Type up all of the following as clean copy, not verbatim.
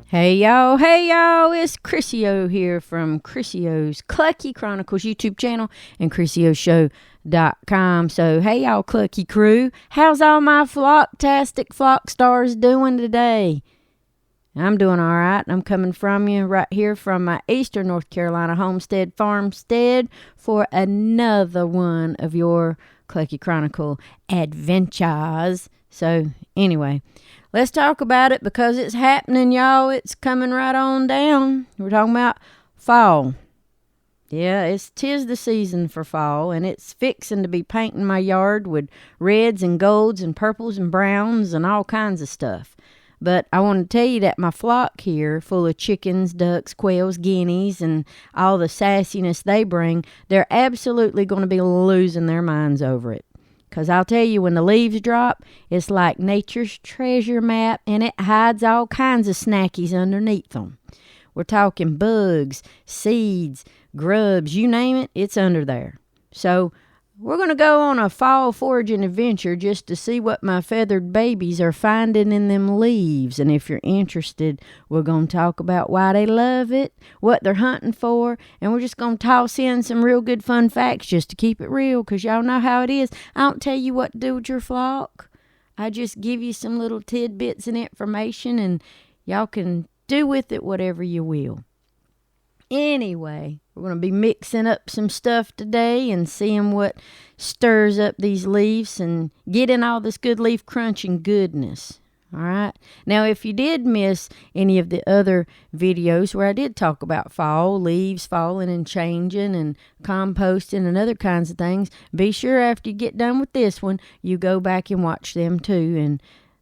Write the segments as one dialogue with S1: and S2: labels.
S1: Hey y'all, it's Chrissy-O here from Chrissy-O's Clucky Chronicles YouTube channel and ChrissyOShow.com. So, hey y'all Clucky crew, how's all my flocktastic flock stars doing today? I'm doing all right. I'm coming from you right here from my Eastern North Carolina homestead farmstead for another one of your Clucky Chronicle adventures. So, anyway, let's talk about it because it's happening, y'all. It's coming right on down. We're talking about fall. Yeah, tis the season for fall, and it's fixing to be painting my yard with reds and golds and purples and browns and all kinds of stuff. But I want to tell you that my flock here, full of chickens, ducks, quails, guineas, and all the sassiness they bring, they're absolutely going to be losing their minds over it. Because I'll tell you, when the leaves drop, it's like nature's treasure map, and it hides all kinds of snackies underneath them. We're talking bugs, seeds, grubs, you name it, it's under there. So we're going to go on a fall foraging adventure just to see what my feathered babies are finding in them leaves. And if you're interested, we're going to talk about why they love it, what they're hunting for, and we're just going to toss in some real good fun facts just to keep it real, because y'all know how it is. I don't tell you what to do with your flock. I just give you some little tidbits and information, and y'all can do with it whatever you will. Anyway, we're going to be mixing up some stuff today and seeing what stirs up these leaves and getting all this good leaf crunching goodness. All right. Now, if you did miss any of the other videos where I did talk about fall, leaves falling and changing and composting and other kinds of things, be sure after you get done with this one, you go back and watch them too. And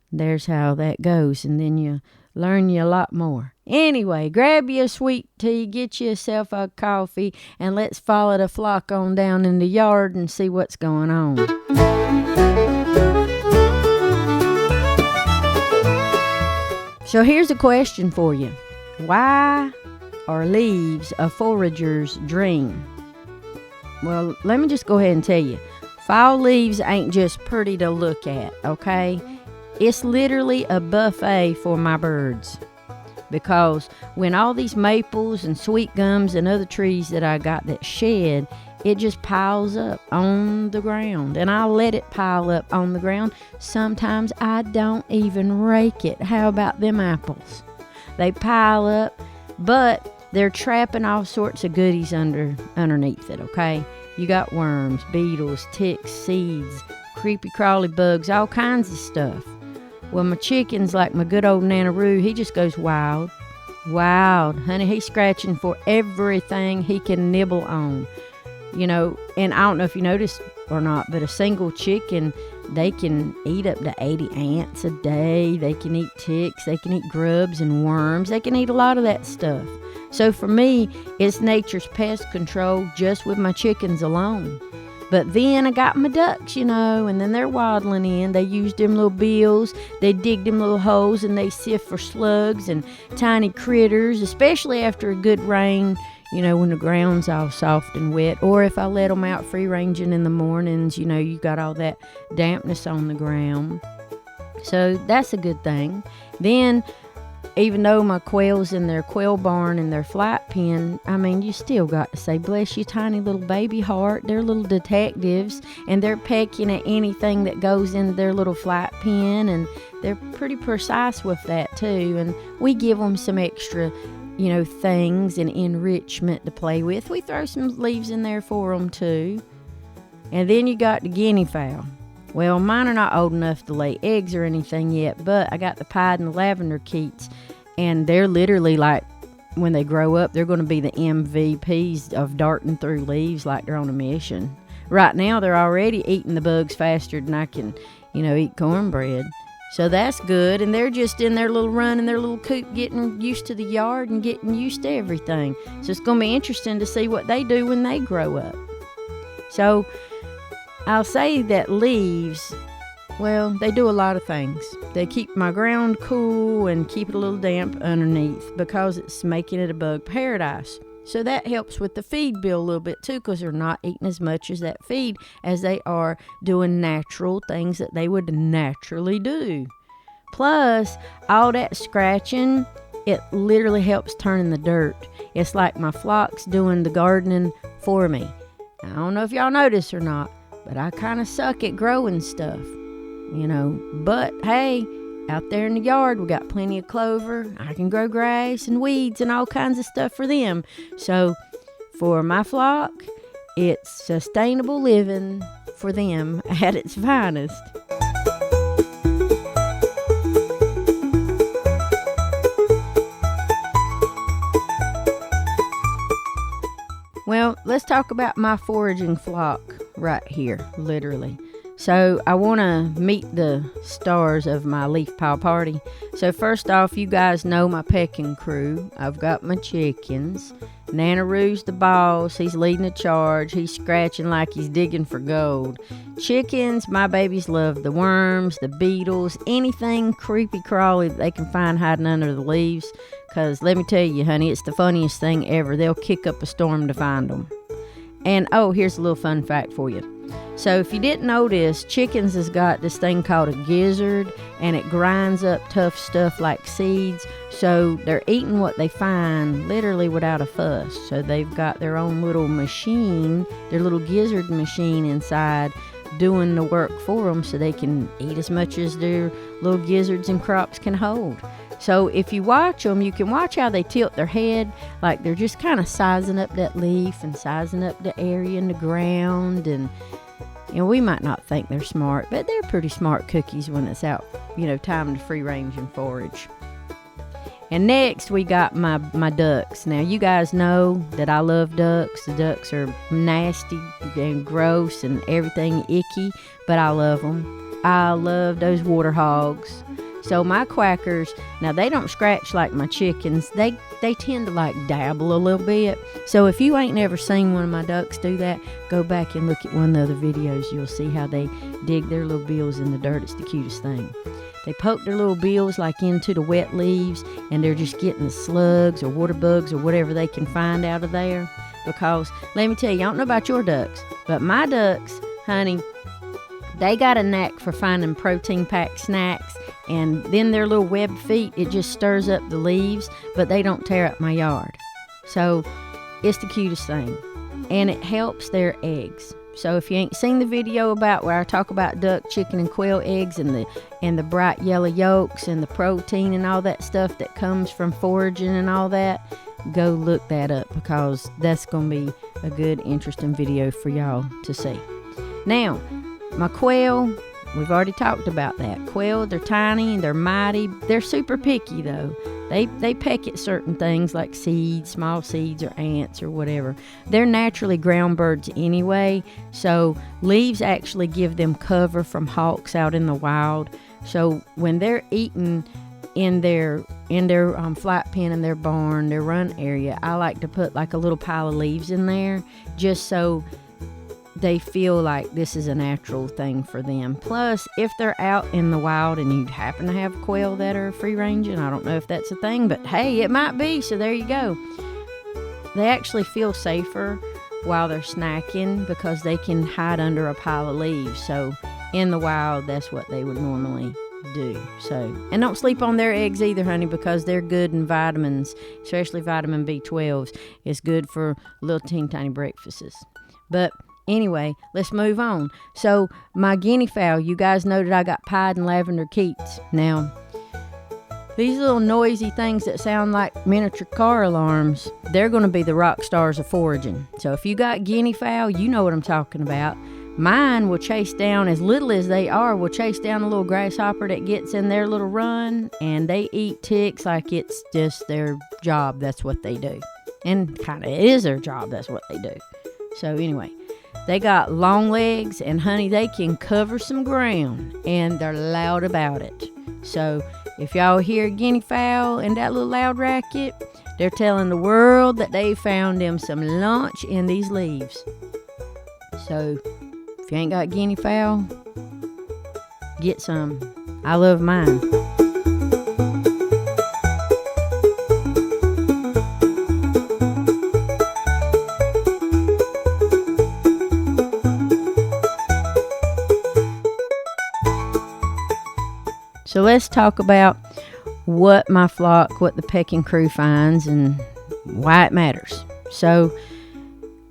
S1: there's how that goes. And then you learn you a lot more. Anyway, grab you a sweet tea, get yourself a coffee, and let's follow the flock on down in the yard and see what's going on. So here's a question for you. Why are leaves a forager's dream? Well, let me just go ahead and tell you. Fall leaves ain't just pretty to look at, okay? It's literally a buffet for my birds. Because when all these maples and sweet gums and other trees that I got that shed, it just piles up on the ground. And I'll let it pile up on the ground. Sometimes I don't even rake it. How about them apples? They pile up, but they're trapping all sorts of goodies underneath it, okay? You got worms, beetles, ticks, seeds, creepy crawly bugs, all kinds of stuff. Well, my chickens, like my good old Nanaroo, he just goes wild. Wild. Honey, he's scratching for everything he can nibble on. You know, and I don't know if you noticed or not, but a single chicken, they can eat up to 80 ants a day. They can eat ticks. They can eat grubs and worms. They can eat a lot of that stuff. So for me, it's nature's pest control just with my chickens alone. But then I got my ducks, you know, and then they're waddling in. They use them little bills. They dig them little holes and they sift for slugs and tiny critters, especially after a good rain, you know, when the ground's all soft and wet. Or if I let them out free ranging in the mornings, you know, you got all that dampness on the ground. So that's a good thing. Then, even though my quail's in their quail barn and their flight pen, I mean, you still got to say, bless you, tiny little baby heart. They're little detectives, and they're pecking at anything that goes into their little flight pen, and they're pretty precise with that, too. And we give them some extra, you know, things and enrichment to play with. We throw some leaves in there for them, too. And then you got the guinea fowl. Well, mine are not old enough to lay eggs or anything yet, but I got the pied and the lavender keats, and they're literally like, when they grow up, they're going to be the MVPs of darting through leaves like they're on a mission. Right now, they're already eating the bugs faster than I can, you know, eat cornbread. So that's good, and they're just in their little run in their little coop getting used to the yard and getting used to everything. So it's going to be interesting to see what they do when they grow up. So I'll say that leaves, well, they do a lot of things. They keep my ground cool and keep it a little damp underneath because it's making it a bug paradise. So that helps with the feed bill a little bit too, because they're not eating as much as that feed as they are doing natural things that they would naturally do. Plus, all that scratching it literally helps turning the dirt. It's like my flocks doing the gardening for me. I don't know if y'all notice or not, but I kind of suck at growing stuff, But hey, out there in the yard, we got plenty of clover. I can grow grass and weeds and all kinds of stuff for them. So for my flock, it's sustainable living for them at its finest. Well, let's talk about my foraging flock right here, literally. So I want to meet the stars of my leaf pile party. So first off, you guys know my pecking crew. I've got my chickens. Nanaroo's the boss. He's leading the charge. He's scratching like he's digging for gold. Chickens, my babies love the worms, the beetles, anything creepy crawly that they can find hiding under the leaves. Because let me tell you, honey, it's the funniest thing ever. They'll kick up a storm to find them. And here's a little fun fact for you. So if you didn't notice, chickens has got this thing called a gizzard, and it grinds up tough stuff like seeds. So they're eating what they find literally without a fuss. So they've got their own little machine, their little gizzard machine inside, doing the work for them so they can eat as much as their little gizzards and crops can hold. So if you watch them, you can watch how they tilt their head, like they're just kind of sizing up that leaf and sizing up the area in the ground. And we might not think they're smart, but they're pretty smart cookies when it's out, time to free range and forage. And next we got my ducks. Now you guys know that I love ducks. The ducks are nasty and gross and everything icky, but I love them. I love those water hogs. So my quackers, now they don't scratch like my chickens. They tend to like dabble a little bit. So if you ain't never seen one of my ducks do that, go back and look at one of the other videos. You'll see how they dig their little bills in the dirt. It's the cutest thing. They poke their little bills like into the wet leaves, and they're just getting the slugs or water bugs or whatever they can find out of there. Because let me tell you, I don't know about your ducks, but my ducks, honey, they got a knack for finding protein-packed snacks, and then their little webbed feet, it just stirs up the leaves, but they don't tear up my yard. So it's the cutest thing, and it helps their eggs. So if you ain't seen the video about where I talk about duck, chicken, and quail eggs and the bright yellow yolks and the protein and all that stuff that comes from foraging and all that, go look that up, because that's going to be a good, interesting video for y'all to see. Now, my quail, we've already talked about that. Quail, they're tiny, they're mighty. They're super picky, though. They peck at certain things like seeds, small seeds, or ants or whatever. They're naturally ground birds anyway, so leaves actually give them cover from hawks out in the wild. So when they're eating in their flat pen in their barn, their run area, I like to put like a little pile of leaves in there just so they feel like this is a natural thing for them. Plus, if they're out in the wild and you happen to have quail that are free ranging, I don't know if that's a thing, but hey, it might be, so there you go. They actually feel safer while they're snacking because they can hide under a pile of leaves. So in the wild, that's what they would normally do. So, and don't sleep on their eggs either, honey, because they're good in vitamins, especially vitamin B12s. It's good for little teeny tiny breakfasts. But anyway, let's move on. So my guinea fowl, you guys know that I got pied and lavender keats. Now, these little noisy things that sound like miniature car alarms, they're going to be the rock stars of foraging. So if you got guinea fowl, you know what I'm talking about. Mine will chase down, as little as they are, will chase down a little grasshopper that gets in their little run, and they eat ticks like it's just their job. That's what they do. And kind of it is their job. That's what they do. So anyway, they got long legs, and honey, they can cover some ground, and they're loud about it. So if y'all hear guinea fowl and that little loud racket, they're telling the world that they found them some lunch in these leaves. So if you ain't got guinea fowl, get some. I love mine. So let's talk about what my flock, what the pecking crew finds, and why it matters. So,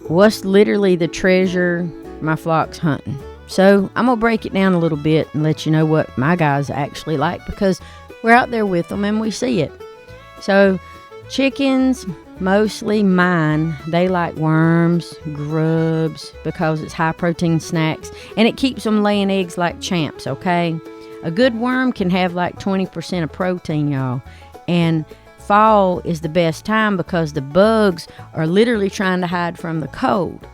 S1: what's literally the treasure my flock's hunting? So, I'm going to break it down a little bit and let you know what my guys actually like, because we're out there with them and we see it. So, chickens, mostly mine, they like worms, grubs, because it's high protein snacks, and it keeps them laying eggs like champs, okay? A good worm can have like 20% of protein, y'all. And fall is the best time because the bugs are literally trying to hide from the cold.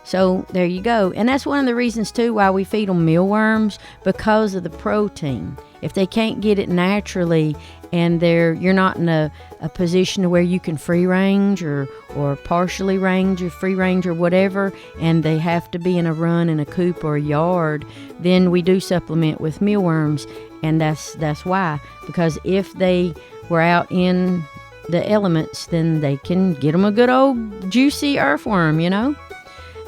S1: So there you go. And that's one of the reasons too why we feed them mealworms, because of the protein. If they can't get it naturally and you're not in a position to where you can free range or partially range or free range or whatever, and they have to be in a run in a coop or a yard, then we do supplement with mealworms. And that's why, because if they were out in the elements, then they can get them a good old juicy earthworm, you know.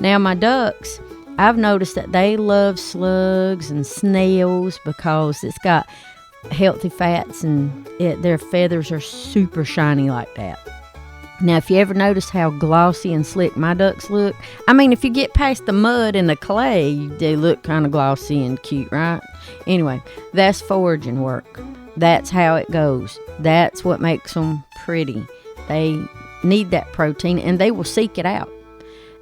S1: Now my ducks, I've noticed that they love slugs and snails because it's got healthy fats, and their feathers are super shiny like that. Now, if you ever notice how glossy and slick my ducks look, I mean, if you get past the mud and the clay, they look kind of glossy and cute, right? Anyway, that's foraging work. That's how it goes. That's what makes them pretty. They need that protein, and they will seek it out.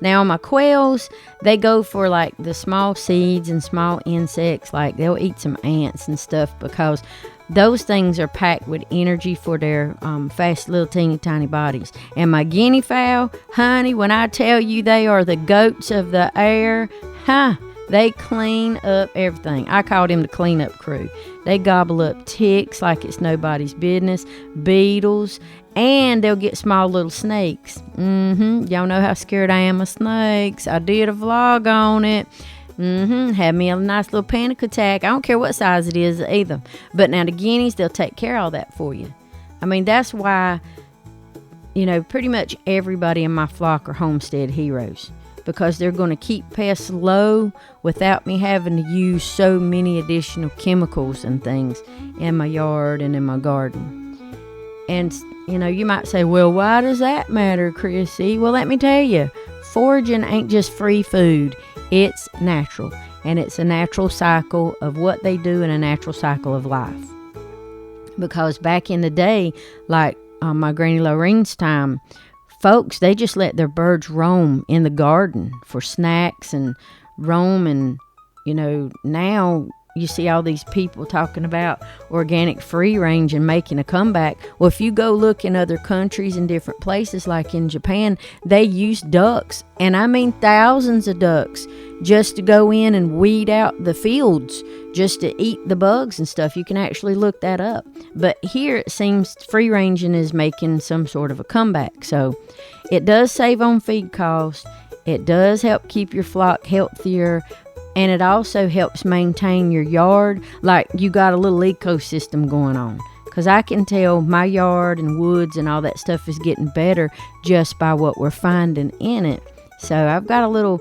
S1: Now, my quails, they go for like the small seeds and small insects. Like they'll eat some ants and stuff because those things are packed with energy for their fast little teeny tiny bodies. And my guinea fowl, honey, when I tell you they are the goats of the air, they clean up everything. I call them the cleanup crew. They gobble up ticks like it's nobody's business, beetles, and they'll get small little snakes. Y'all know how scared I am of snakes. I did a vlog on it. Had me a nice little panic attack. I don't care what size it is either. But now the guineas, they'll take care of all that for you. I mean, that's why, you know, pretty much everybody in my flock are homestead heroes, because they're going to keep pests low without me having to use so many additional chemicals and things in my yard and in my garden. And, you know, you might say, well, why does that matter, Chrissy? Well, let me tell you, foraging ain't just free food. It's natural, and it's a natural cycle of what they do and a natural cycle of life. Because back in the day, like my Granny Lorene's time, folks, they just let their birds roam in the garden for snacks and roam. And, you know, now you see all these people talking about organic free range and making a comeback. Well, if you go look in other countries and different places, like in Japan, they use ducks, and I mean thousands of ducks, just to go in and weed out the fields, just to eat the bugs and stuff. You can actually look that up. But here it seems free ranging is making some sort of a comeback. So it does save on feed costs. It does help keep your flock healthier. And it also helps maintain your yard, like you got a little ecosystem going on. Because I can tell my yard and woods and all that stuff is getting better just by what we're finding in it. So I've got a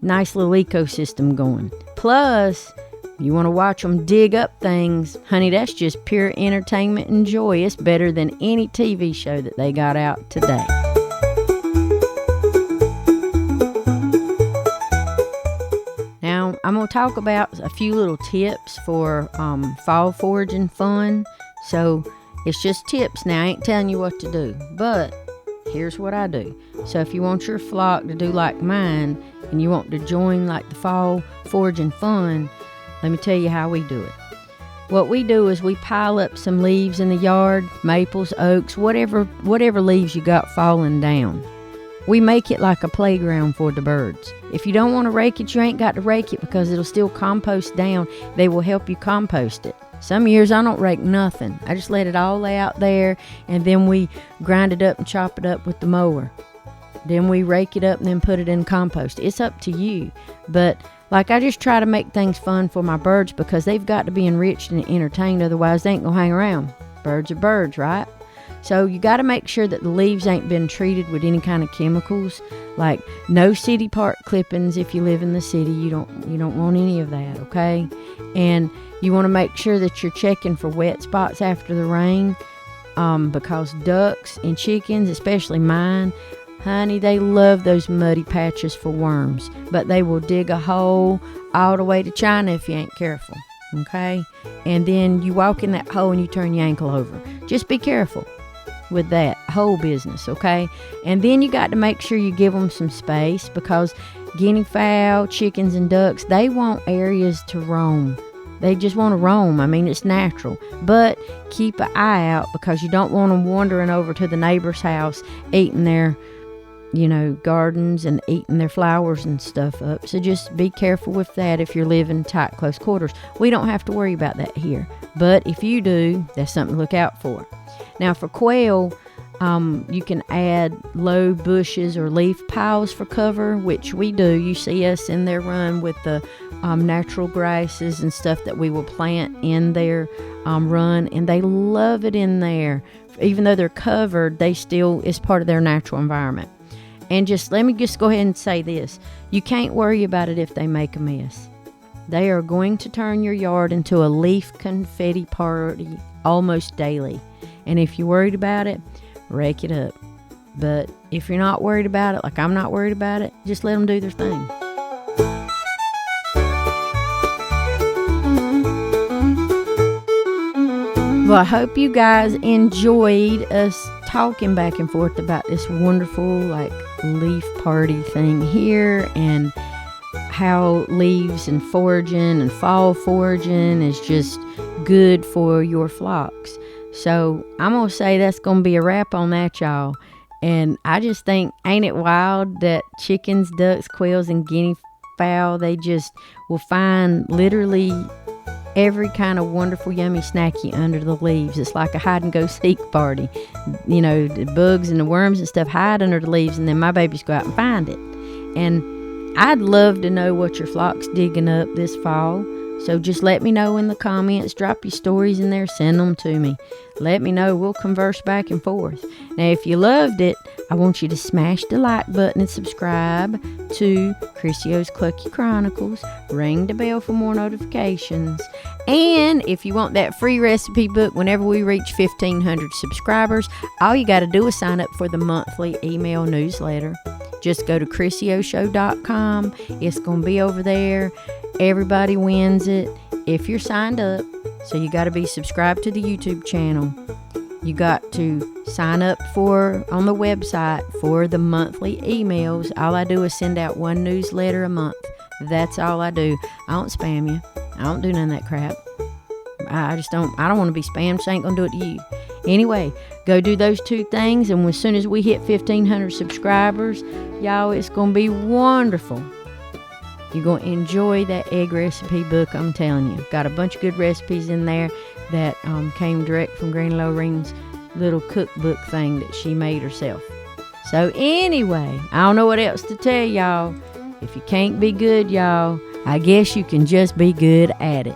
S1: nice little ecosystem going. Plus, you want to watch them dig up things, honey, that's just pure entertainment and joy. It's better than any TV show that they got out today. Now, I'm going to talk about a few little tips for fall foraging fun. So, it's just tips now. I ain't telling you what to do. But, here's what I do. So, if you want your flock to do like mine, and you want to join like the fall foraging fun, let me tell you how we do it. What we do is we pile up some leaves in the yard, maples, oaks, whatever leaves you got falling down. We make it like a playground for the birds. If you don't want to rake it, you ain't got to rake it because it'll still compost down. They will help you compost it. Some years I don't rake nothing. I just let it all lay out there, and then we grind it up and chop it up with the mower. Then we rake it up and then put it in compost. It's up to you. But like, I just try to make things fun for my birds because they've got to be enriched and entertained. Otherwise, they ain't going to hang around. Birds are birds, right? So you got to make sure that the leaves ain't been treated with any kind of chemicals, like no city park clippings. If you live in the city, you don't want any of that, okay? And you want to make sure that you're checking for wet spots after the rain, because ducks and chickens, especially mine, honey, they love those muddy patches for worms, but they will dig a hole all the way to China if you ain't careful, okay? And then you walk in that hole and you turn your ankle over. Just be careful with that whole business, okay? And then you got to make sure you give them some space, because guinea fowl, chickens, and ducks, they want areas to roam. They just want to roam. I mean, it's natural. But keep an eye out, because you don't want them wandering over to the neighbor's house, eating their, gardens and eating their flowers and stuff up. So just be careful with that if you're living tight, close quarters. We don't have to worry about that here. But if you do, that's something to look out for. Now, for quail, you can add low bushes or leaf piles for cover, which we do. You see us in their run with the natural grasses and stuff that we will plant in their run, and they love it in there. Even though they're covered, it's part of their natural environment. And let me go ahead and say this. You can't worry about it if they make a mess. They are going to turn your yard into a leaf confetti party almost daily. And if you're worried about it, rake it up. But if you're not worried about it, like I'm not worried about it, just let them do their thing. Well, I hope you guys enjoyed us talking back and forth about this wonderful leaf party thing here, and how leaves and foraging and fall foraging is just good for your flocks. So I'm going to say that's going to be a wrap on that, y'all. And I just think, ain't it wild that chickens, ducks, quails, and guinea fowl, they just will find literally every kind of wonderful, yummy snacky under the leaves. It's like a hide-and-go-seek party. The bugs and the worms and stuff hide under the leaves, and then my babies go out and find it. And I'd love to know what your flock's digging up this fall. So just let me know in the comments. Drop your stories in there. Send them to me. Let me know. We'll converse back and forth. Now, if you loved it, I want you to smash the like button and subscribe to Chrissy-O's Clucky Chronicles. Ring the bell for more notifications. And if you want that free recipe book whenever we reach 1,500 subscribers, all you got to do is sign up for the monthly email newsletter. Just go to ChrissyOShow.com. It's going to be over there. Everybody wins it if you're signed up. So you got to be subscribed to the YouTube channel. You got to sign up on the website for the monthly emails. All I do is send out one newsletter a month. That's all I do. I don't spam you. I don't do none of that crap. I don't want to be spammed, so I ain't going to do it to you. Anyway, go do those two things, and as soon as we hit 1,500 subscribers, y'all, it's going to be wonderful. You're going to enjoy that egg recipe book, I'm telling you. Got a bunch of good recipes in there that came direct from Granny Lorene's little cookbook thing that she made herself. So anyway, I don't know what else to tell y'all. If you can't be good, y'all, I guess you can just be good at it.